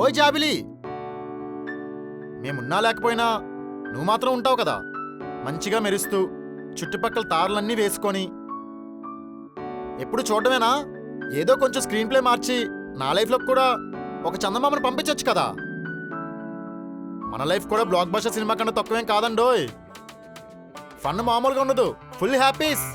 ఓయ్ జాబిలి, మేమున్నా లేకపోయినా నువ్వు మాత్రం ఉంటావు కదా, మంచిగా మెరుస్తూ చుట్టుపక్కల తారలన్నీ వేసుకొని. ఎప్పుడు చూడటమేనా? ఏదో కొంచెం స్క్రీన్ ప్లే మార్చి నా లైఫ్లో కూడా ఒక చందమామను పంపించచ్చు కదా. మన లైఫ్ కూడా బ్లాక్ బస్టర్ సినిమా కన్నా తక్కువేం కాదండోయ్. ఫన్ మామూలుగా ఉండదు, ఫుల్ హ్యాపీస్.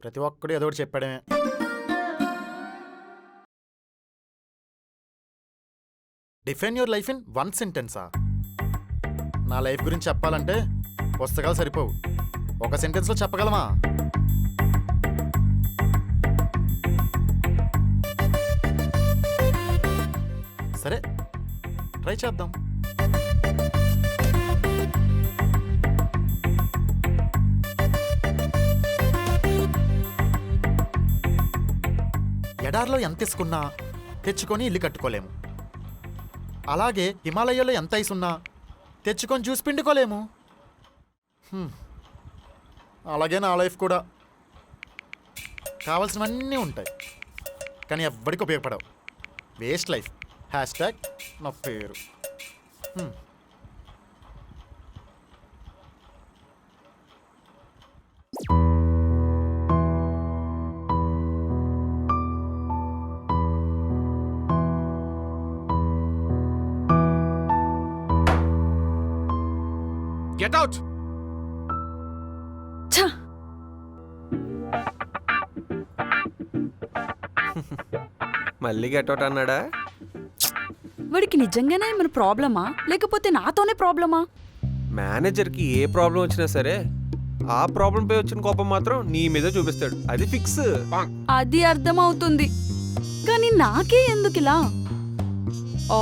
ప్రతి ఒక్కడు ఏదో ఒకటి చెప్పాడమే. డిఫైన్ యువర్ లైఫ్ ఇన్ 1 సెంటెన్సా? నా లైఫ్ గురించి చెప్పాలంటే పుస్తకాలు సరిపోవు, ఒక సెంటెన్స్లో చెప్పగలమా? సరే, ట్రై చేద్దాం. ఎడార్లో ఎంత ఇసుకున్నా తెచ్చుకొని ఇల్లు కట్టుకోలేము, అలాగే హిమాలయాల్లో ఎంత ఐస్ ఉన్నా తెచ్చుకొని జ్యూస్ పిండుకోలేము. అలాగే నా లైఫ్ కూడా కావాల్సినవన్నీ ఉంటాయి, కానీ ఎవ్వడికి ఉపయోగపడవు. Waste life. హ్యాష్ట్యాగ్ నా పేరు. Get out! మళ్ళీ గెట్ అవుట్ అన్నాడా? వాడికి నిజంగానే ఏమైనా ప్రాబ్లమా లేకపోతే నాతోనే ప్రాబ్లమా? మేనేజర్కి ఏ ప్రాబ్లం వచ్చినా సరే ఆ ప్రాబ్లం పై వచ్చిన కోపం మాత్రం నీ మీద చూపిస్తాడు, అది ఫిక్స్. అది అర్థమవుతుంది, కానీ నాకే ఎందుకు ఇలా?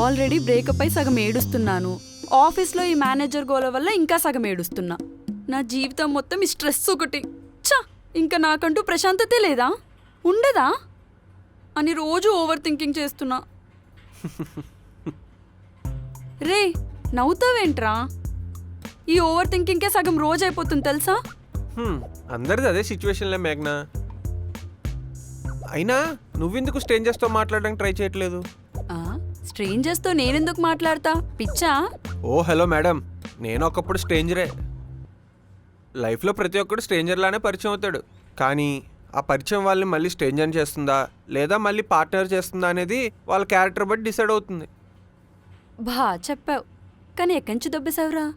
ఆల్రెడీ బ్రేకప్ అయి సగం ఏడుస్తున్నాను, ఆఫీస్లో ఈ మేనేజర్ గోల వల్ల ఇంకా సగం ఏడుస్తున్నా. నా జీవితం మొత్తం ఈ స్ట్రెస్ ఒకటి. ఇంకా నాకంటూ ప్రశాంతతే లేదా, ఉండదా అని రోజు ఓవర్ థింకింగ్ చేస్తున్నా. రే, నవ్వుతావేంట్రా? ఈ ఓవర్ థింకింగ్కే సగం రోజు అయిపోతుంది తెలుసా? అందరిది అదే సిచ్యువేషన్లే మేఘ్నా. అయినా నువ్వెందుకు స్ట్రేంజర్స్తో మాట్లాడడానికి ట్రై చేయట్లేదు? స్ట్రేంజర్స్తో నేనెందుకు మాట్లాడతా, పిచ్చా? ఓ హలో మేడం, నేను ఒకప్పుడు స్ట్రేంజరే. లైఫ్లో ప్రతి ఒక్కడు స్ట్రేంజర్లానే పరిచయం అవుతాడు, కానీ ఆ పరిచయం వాళ్ళని మళ్ళీ స్ట్రేంజర్ చేస్తుందా లేదా మళ్ళీ పార్ట్నర్ చేస్తుందా అనేది వాళ్ళ క్యారెక్టర్ బట్టి డిసైడ్ అవుతుంది. బా చెప్పావు, కానీ ఎక్కడి నుంచి దొబ్బేశావురా?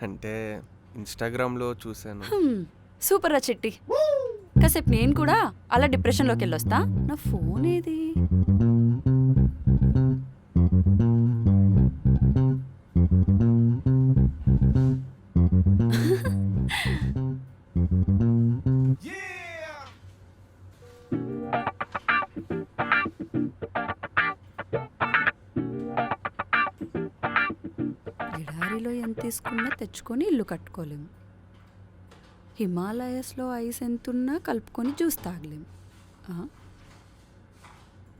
అంటే ఇన్స్టాగ్రామ్లో చూశాను. సూపర్ రా చిట్టి. కాసేపు నేను కూడా అలా డిప్రెషన్లోకి వెళ్ళొస్తా. నా ఫోన్ ఏది? ఎడారిలో ఎంత తీసుకున్నా తెచ్చుకొని ఇల్లు కట్టుకోలేము, హిమాలయస్లో ఐస్ ఎంతున్నా కలుపుకొని జ్యూస్ తాగలేము.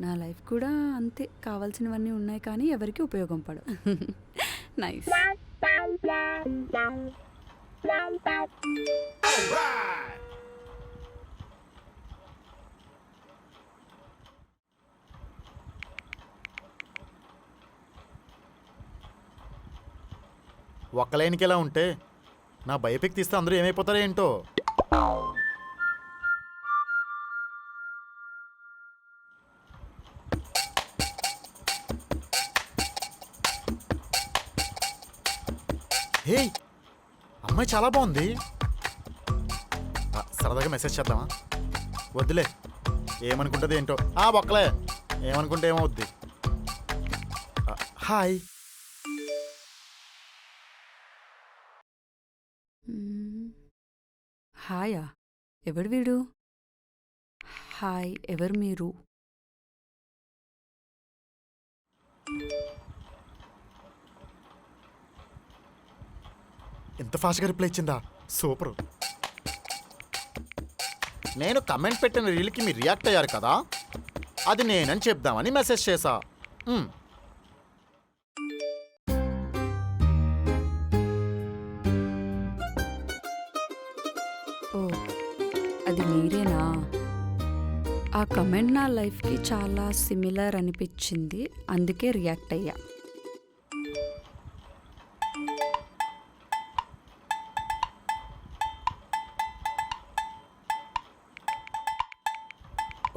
నా లైఫ్ కూడా అంతే, కావాల్సినవన్నీ ఉన్నాయి కానీ ఎవరికి ఉపయోగం పడవు. నైస్. ఒక్క లైన్కి ఎలా ఉంటే నా బయోపిక్ తీస్తే అందరూ ఏమైపోతారో ఏంటో. హే, అమ్మాయి చాలా బాగుంది. సరదాగా మెసేజ్ చేద్దామా? వద్దులే, ఏమనుకుంటుంది ఏంటో. ఒక్కలే, ఏమనుకుంటే ఏమవుద్ది. హాయ్. హాయా? ఎవడు వీడు? హాయ్, ఎవరు మీరు? ఎంత ఫాస్ట్గా రిప్లై ఇచ్చిందా? సూపర్. నేను కమెంట్ పెట్టిన రీల్కి మీరు రియాక్ట్ అయ్యారు కదా, అది నేనని చెప్దామని మెసేజ్ చేశా. ఓ, అది మీరేనా? ఆ కమెంట్ నా లైఫ్కి చాలా సిమిలర్ అనిపించింది, అందుకే రియాక్ట్ అయ్యా.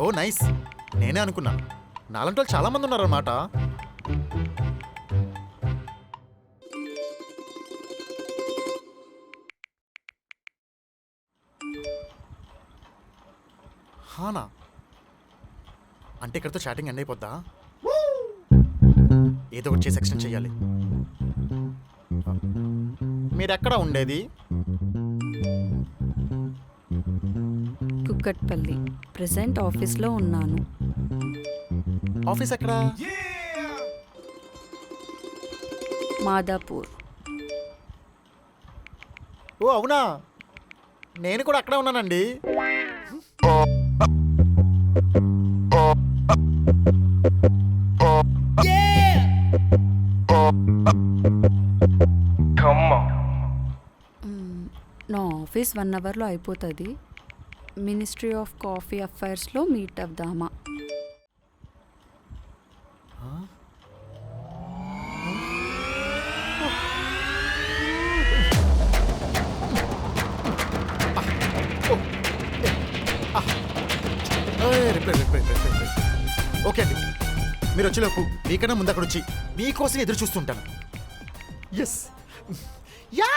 ఓ నైస్. నేనే అనుకున్నాను, నాలంటి వాళ్ళు చాలా మంది ఉన్నారన్నమాట. హానా అంటే ఇక్కడితో చాటింగ్ ఎండ్ అయిపోద్దా? ఏదో ఒకటి చేసి ఎక్స్టెండ్ చెయ్యాలి. మీరెక్కడ ఉండేది? కుక్కట్పల్లి. ప్రెసెంట్ ఆఫీస్లో ఉన్నాను. ఆఫీస్ ఎక్కడా? మాదాపూర్. ఓ అవునా, నేను కూడా అక్కడే ఉన్నానండి. నా ఆఫీస్ 1 అవర్లో అయిపోతుంది. మినిస్ట్రీ ఆఫ్ కాఫీ అఫైర్స్లో మీట్ అవుదామా? ఓకే అండి, మీరు వచ్చేలోపు మీకన్నా ముందు అక్కడ వచ్చి మీకోసం ఎదురు చూస్తుంటాను. Yes ya.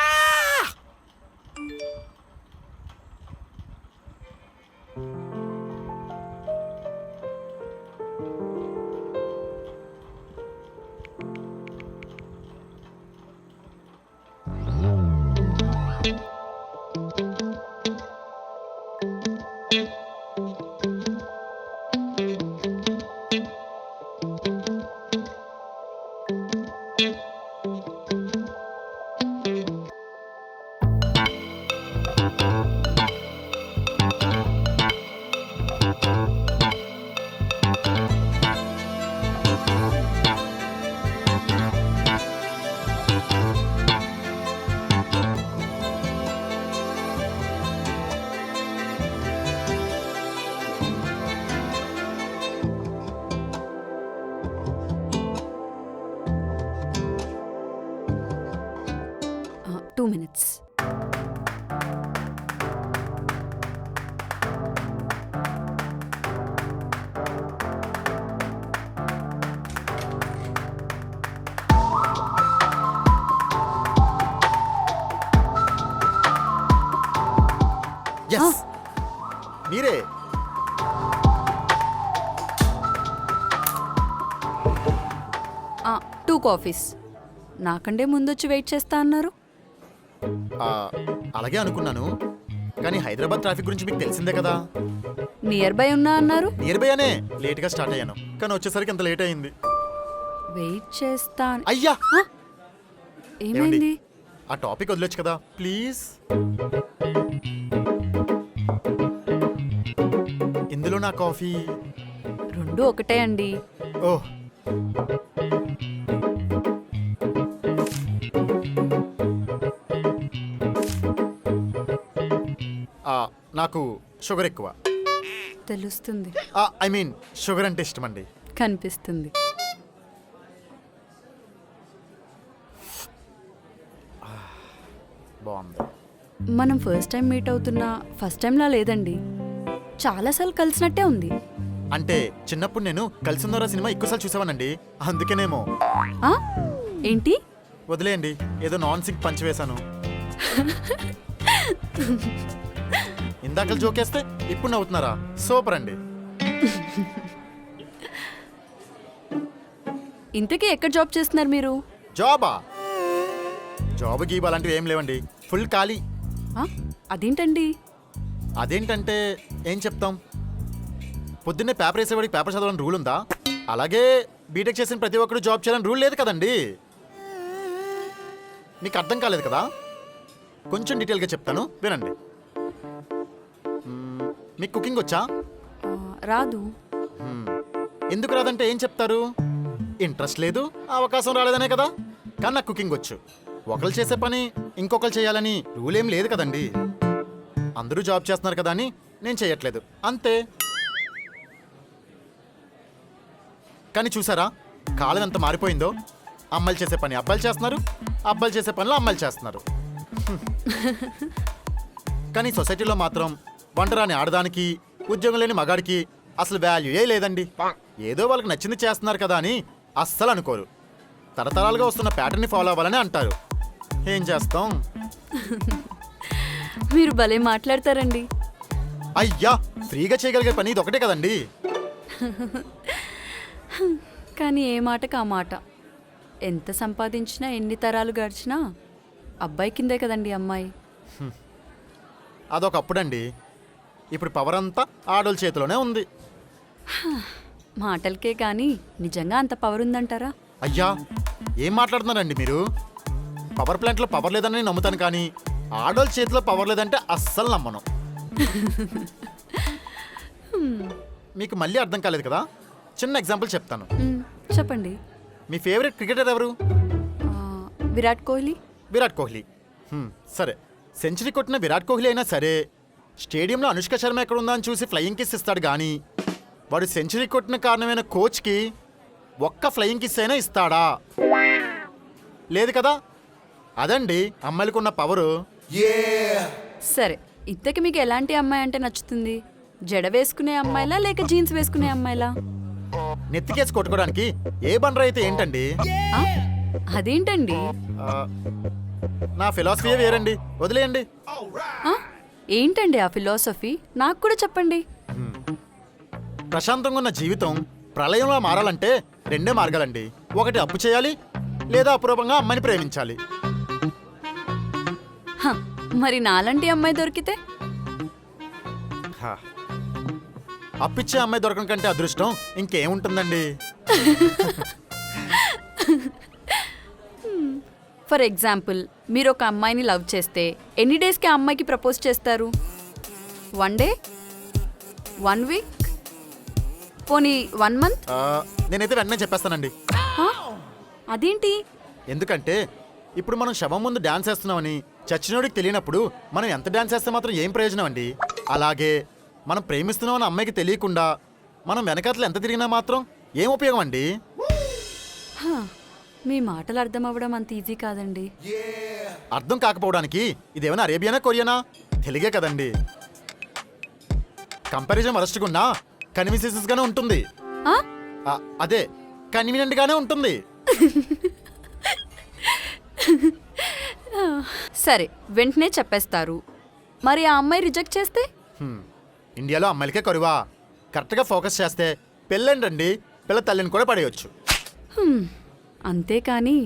Two minutes. Yes, మీరే. Two coffees. నాకంటే ముందొచ్చి వెయిట్ చేస్తా అన్నారు. అలాగే అనుకున్నాను, కానీ హైదరాబాద్ ట్రాఫిక్ గురించి మీకు తెలిసిందే కదా. నియర్ బై ఉన్నా అన్నారు. నియర్ బై అనే లేట్గా స్టార్ట్ అయ్యాను, కానీ వచ్చేసరికి ఎంత లేట్ అయింది. వెయిట్ చేస్తా. అయ్యా, ఏమైంది? ఆ టాపిక్ వదిలేచ్చు కదా ప్లీజ్. ఇందులో నా కాఫీ. రెండు ఒకటే అండి. ఓహ్, నాకు షుగర్ ఎక్కువ. తెలుస్తుంది, ఐ మీన్ షుగర్ అంటే ఇష్టం అండి. కనిపిస్తుంది. బాగుంది. మనం ఫస్ట్ టైం మీట్ అవుతున్నా ఫస్ట్ టైంలా లేదండి, చాలాసార్లు కలిసినట్టే ఉంది. అంటే చిన్నప్పుడు నేను కలిసిందోరా సినిమా ఎక్కువసార్లు చూసావానండి, అందుకేనేమో. ఆ? ఏంటి? వదిలేయండి, ఏదో నాన్ సింక్ పంచి వేశాను. ఇందాకలు జోకేస్తే ఇప్పుడు నవ్వుతున్నారా? సూపర్ అండి. ఇంతకీ ఎక్కడ జాబ్ చేస్తున్నారు మీరు? జాబా? జాబ్ గీబ్ అలాంటివి ఏం లేవండి, ఫుల్ ఖాళీ. ఆ? అదేంటండి? అదేంటంటే ఏం చెప్తాం, పొద్దున్నే పేపర్ వేసేవాడికి పేపర్ చదవాలని రూల్ ఉందా? అలాగే బీటెక్ చేసిన ప్రతి ఒక్కరు జాబ్ చేయాలని రూల్ లేదు కదండి. మీకు అర్థం కాలేదు కదా, కొంచెం డీటెయిల్గా చెప్తాను వినండి. మీకు కుకింగ్ వచ్చా? ఆ, రాదు. ఎందుకు రాదంటే ఏం చెప్తారు? ఇంట్రెస్ట్ లేదు, అవకాశం రాలేదనే కదా. కానీ నాకు కుకింగ్ వచ్చు. ఒకరు చేసే పని ఇంకొకరు చేయాలని రూల్ ఏం లేదు కదండి. అందరూ జాబ్ చేస్తున్నారు కదా అని నేను చేయట్లేదు, అంతే. కానీ చూసారా కాలం ఎంత మారిపోయిందో. అమ్మాయిలు చేసే పని అబ్బాయిలు చేస్తున్నారు, అబ్బాయిలు చేసే పనులు అమ్మాయిలు చేస్తున్నారు. కానీ సొసైటీలో మాత్రం వంట రాని ఆడదానికి, ఉద్యోగం లేని మగాడికి అసలు వాల్యూయే లేదండి. ఏదో వాళ్ళకి నచ్చింది చేస్తున్నారు కదా అని అస్సలు అనుకోరు. తరతరాలుగా వస్తున్న ప్యాటర్న్ని ఫాలో అవ్వాలని అంటారు. ఏం చేస్తాం? మీరు భలే మాట్లాడతారండి. అయ్యా, ఫ్రీగా చేయగలిగే పని ఇది ఒకటే కదండి. కానీ ఏ మాటకు ఆ మాట. ఎంత సంపాదించినా ఎన్ని తరాలు గడిచినా అబ్బాయి కిందే కదండి అమ్మాయి. అదొకప్పుడండి, ఇప్పుడు పవర్ అంతా ఆడోళ్ళ చేతిలోనే ఉంది. మాటలకే కానీ నిజంగా అంత పవర్ ఉందంటారా? అయ్యా, ఏం మాట్లాడుతున్నారండి మీరు? పవర్ ప్లాంట్లో పవర్ లేదని నమ్ముతాను, కానీ ఆడోళ్ళ చేతిలో పవర్ లేదంటే అస్సలు నమ్మను. మీకు మళ్ళీ అర్థం కాలేదు కదా, చిన్న ఎగ్జాంపుల్ చెప్తాను. చెప్పండి. మీ ఫేవరెట్ క్రికెటర్ ఎవరు? ఆ, విరాట్ కోహ్లీ. విరాట్ కోహ్లీ. సరే, సెంచరీ కొట్టిన విరాట్ కోహ్లీ అయినా సరే స్టేడియంలో అనుష్క శర్మ ఎక్కడ ఉందా అని చూసి ఫ్లయింగ్ కిస్ ఇస్తాడు, కానీ వాడు సెంచరీ కొట్టిన కారణమైన కోచ్కి ఒక్క ఫ్లయింగ్ కిస్ అయినా ఇస్తాడా? లేదు కదా. అదండి అమ్మాయిలకున్న పవరు. సరే, ఇంతకి మీకు ఎలాంటి అమ్మాయి అంటే నచ్చుతుంది? జడ వేసుకునే అమ్మాయిలా లేక జీన్స్ వేసుకునే అమ్మాయిలా? నెత్తికేసి కొట్టుకోవడానికి ఏ బండర్ అయితే ఏంటండి? ఆ, అదేంటండి? ఆ, నా ఫిలాసఫీయే వేరండి, వదిలేయండి. ఆ, ఏంటండి ఆ ఫిలాసఫీ? నాకు కూడా చెప్పండి. ప్రశాంతంగా ఉన్న జీవితం ప్రళయంలో మారాలంటే రెండే మార్గాలండి. ఒకటి అప్పు చేయాలి, లేదా అపురూపంగా అమ్మాయిని ప్రేమించాలి. హ, మరి నాలాంటి అమ్మాయి దొరికితే? హా. అప్పిచ్చే అమ్మాయి దొరకడం కంటే అదృష్టం ఇంకేముంటుందండి. ఫర్ ఎగ్జాంపుల్, మీరు ఒక అమ్మాయిని లవ్ చేస్తే ఎన్ని డేస్కి ఆ అమ్మాయికి ప్రపోజ్ చేస్తారు? 1 డే, 1 వీక్, పోనీ 1 మంత్? నేనైతే వెంటనే చెప్పేస్తానండి. అదేంటి? ఎందుకంటే ఇప్పుడు మనం శవం ముందు డాన్స్ వేస్తున్నామని చచ్చినోడికి తెలియనప్పుడు మనం ఎంత డాన్స్ వేస్తే మాత్రం ఏం ప్రయోజనం అండి. అలాగే మనం ప్రేమిస్తున్నామని అమ్మాయికి తెలియకుండా మనం వెనకాతలు ఎంత తిరిగినా మాత్రం ఏం ఉపయోగం అండి? హ, మీ మాటలు అర్థం అవ్వడం అంత ఈజీ కాదండి. అర్థం కాకపోవడానికి ఇదేమైనా అరేబియానా కొరియానా? తెలుగే కదండి. కంపారిజన్ వరస్ట్గా ఉన్నా కన్వీనియన్స్ గానే ఉంటుంది. ఆ? అదే కన్వీనియంట్ గానే ఉంటుంది. సరే, వెంటనే చెప్పేస్తారు. మరి ఆ అమ్మాయి రిజెక్ట్ చేస్తే? ఇండియాలో అమ్మాయిలకే కరువా? కరెక్ట్గా ఫోకస్ చేస్తే పెళ్ళండి, పిల్ల తల్లిని కూడా పడేయచ్చు. అంతేకాని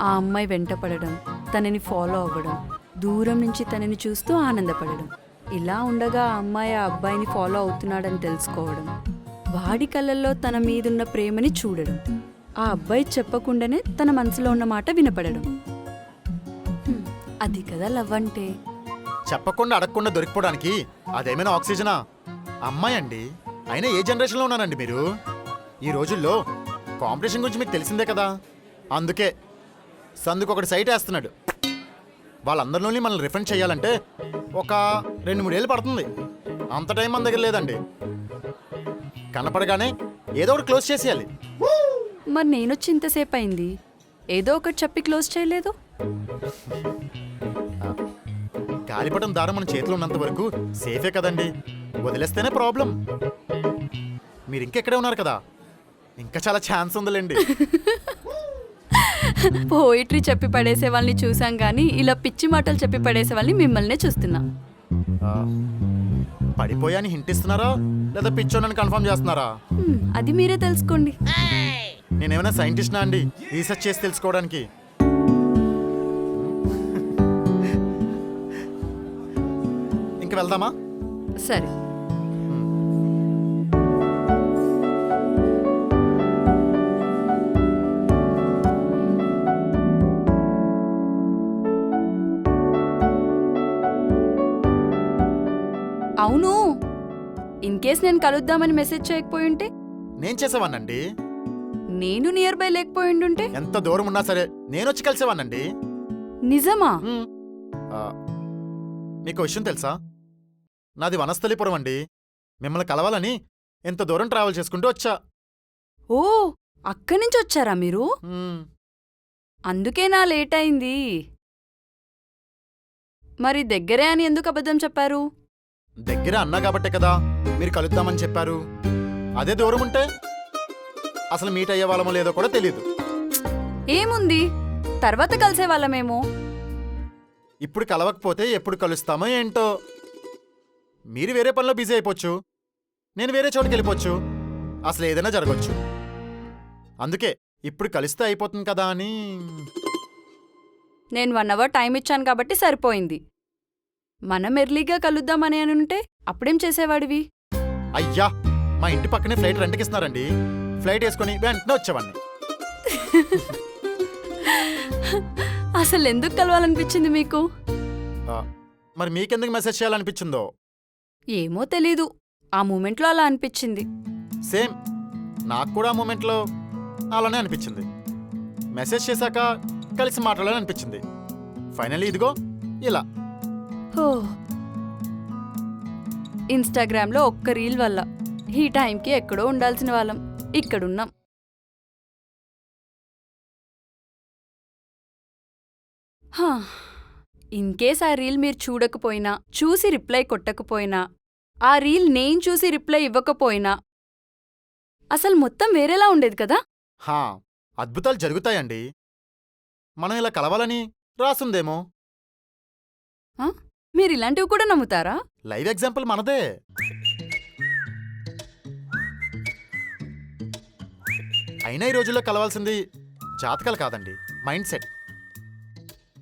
ఆ అమ్మాయి వెంట పడడం, తనని ఫాలో అవ్వడం, దూరం నుంచి తనని చూస్తూ ఆనందపడడం, ఇలా ఉండగా ఆ అమ్మాయి ఆ అబ్బాయిని ఫాలో అవుతున్నాడని తెలుసుకోవడం, వాడి కళ్ళల్లో తన మీదున్న ప్రేమని చూడడం, ఆ అబ్బాయి చెప్పకుండానే తన మనసులో ఉన్న మాట వినపడడం. అది కదా లవ్ అంటే. చెప్పకుండా అడగకుండా దొరికిపోవడానికి అదేమైనా ఆక్సిజనా? అమ్మాయి అండి. అయినా ఏ జనరేషన్లో ఉన్నారండి మీరు? ఈ రోజుల్లో కాంపిటీషన్ గురించి మీకు తెలిసిందే కదా. అందుకే సందుకు ఒకటి సైట్ వేస్తున్నాడు. వాళ్ళందరిలోని మనల్ని రిఫండ్ చేయాలంటే ఒక 2-3 ఏళ్ళు పడుతుంది. అంత టైం మన దగ్గర లేదండి. కనపడగానే ఏదో ఒకటి క్లోజ్ చేసేయాలి. మరి నేనొచ్చి ఇంతసేపు అయింది, ఏదో ఒకటి చెప్పి క్లోజ్ చేయలేదు. గాలిపటం దారం మన చేతిలో ఉన్నంత వరకు సేఫే కదండి. వదిలేస్తేనే ప్రాబ్లం. మీరు ఇంకెక్కడే ఉన్నారు కదా, ఇంకా చాలా ఛాన్స్ ఉందిలేండి. పోయిటరీ చెప్పి పడేసే వాళ్ళని చూసాం కానీ ఇలా పిచ్చి మాటలు చెప్పి పడేసే వాళ్ళని మిమ్మల్నే చూస్తున్నా. ఆ, పడిపోయా అని హింట్ ఇస్తున్నారా లేదా పిచ్చోనని కన్ఫర్మ్ చేస్తున్నారా? అది మీరే తెలుసుకోండి. నేనేమైనా సైంటిస్ట్నా అండి రీసెర్చ్ చేసి తెలుసుకోవడానికి? ఇంక వెళ్దామా? సరే. అవును, ఇన్ కేస్ నేను కలుద్దామని మెసేజ్ చేయకపోయి ఉంటే, నేను చేసేవానండి. నేను నియర్ బై లేకపోయిండుంటే? ఎంత దూరం ఉన్నా సరే నేను వచ్చి కలిసేవానండి. నిజమా? మీకు విషయం తెలుసా? నాది వనస్థలిపురం అండి. మిమ్మల్ని కలవాలని ఎంత దూరం ట్రావెల్ చేసుకుంటూ వచ్చా. ఓ, అక్కడి నుంచి వచ్చారా మీరు? అందుకేనా లేట్ అయింది. మరి దగ్గరే అని ఎందుకు అబద్ధం చెప్పారు? దగ్గర అన్నా కాబట్టే కదా మీరు కలుద్దామని చెప్పారు. అదే దూరం ఉంటే అసలు మీట్ అయ్యే వాళ్ళమో లేదో కూడా తెలీదు. ఏముంది, తర్వాత కలిసే వాళ్ళమేమో. ఇప్పుడు కలవకపోతే ఎప్పుడు కలుస్తామో ఏంటో. మీరు వేరే పనిలో బిజీ అయిపోవచ్చు, నేను వేరే చోటుకి వెళ్ళిపోవచ్చు, అసలు ఏదైనా జరగచ్చు. అందుకే ఇప్పుడు కలిస్తే అయిపోతుంది కదా అని. నేను 1 అవర్ టైం ఇచ్చాను కాబట్టి సరిపోయింది. మనం ఎర్లీగా కలుద్దామని అనుంటే అప్పుడేం చేసేవాడివి? అయ్యా, మా ఇంటి పక్కనే ఫ్లైట్ రెంట్కి ఇస్తున్నారండి. ఫ్లైట్ వేసుకుని వెంటనే వచ్చేవాడిని. అసలు ఎందుకు కలవాలనిపించింది మీకు? మరి మీకెందుకు మెసేజ్ చేయాలనిపించిందో? ఏమో తెలీదు, ఆ మూమెంట్లో అలా అనిపించింది. సేమ్, నాకు కూడా ఆ మూమెంట్లో అలానే అనిపించింది. మెసేజ్ చేశాక కలిసి మాట్లాడాలని అనిపించింది. ఫైనల్లీ ఇదిగో ఇలా. హో, ఇన్స్టాగ్రామ్లో ఒక్క రీల్ వల్ల ఈ టైంకి ఎక్కడో ఉండాల్సిన వాళ్ళం ఇక్కడున్నాం. ఇన్కేస్ ఆ రీల్ మీరు చూడకపోయినా, చూసి రిప్లై కొట్టకపోయినా, ఆ రీల్ నేను చూసి రిప్లై ఇవ్వకపోయినా అసలు మొత్తం వేరేలా ఉండేది కదా. అద్భుతాలు జరుగుతాయండి. మనం ఇలా కలవాలని రాసుందేమో. మీరు ఇలాంటివి కూడా నమ్ముతారా? లైవ్ ఎగ్జాంపుల్ మనదే. అయినా ఈ రోజుల్లో కలవాల్సింది జాతకాలు కాదండి, మైండ్ సెట్.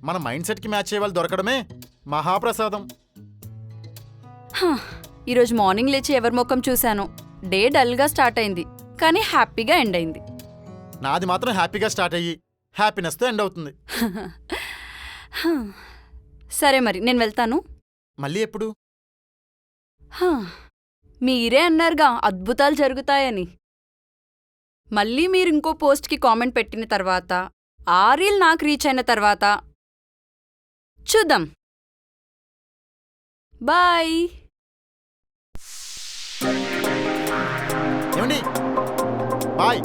మన మైండ్ సెట్కి మ్యాచ్ అయ్యే వాళ్ళు దొరకడమే మహాప్రసాదం. ఈరోజు మార్నింగ్ లేచి ఎవరి ముఖం చూశాను, డే డల్గా స్టార్ట్ అయింది కానీ హ్యాపీగా ఎండ్ అయింది. నాది మాత్రం హ్యాపీగా స్టార్ట్ అయ్యి హ్యాపీనెస్తో ఎండ్ అవుతుంది. సరే మరి నేను వెళ్తాను. మళ్ళీ ఎప్పుడు? మీరే అన్నారుగా అద్భుతాలు జరుగుతాయని. మళ్ళీ మీరు ఇంకో పోస్ట్కి కామెంట్ పెట్టిన తర్వాత, ఆ రీల్ నాకు రీచ్ అయిన తర్వాత చూద్దాం. బాయ్. ఏమండి? బాయ్.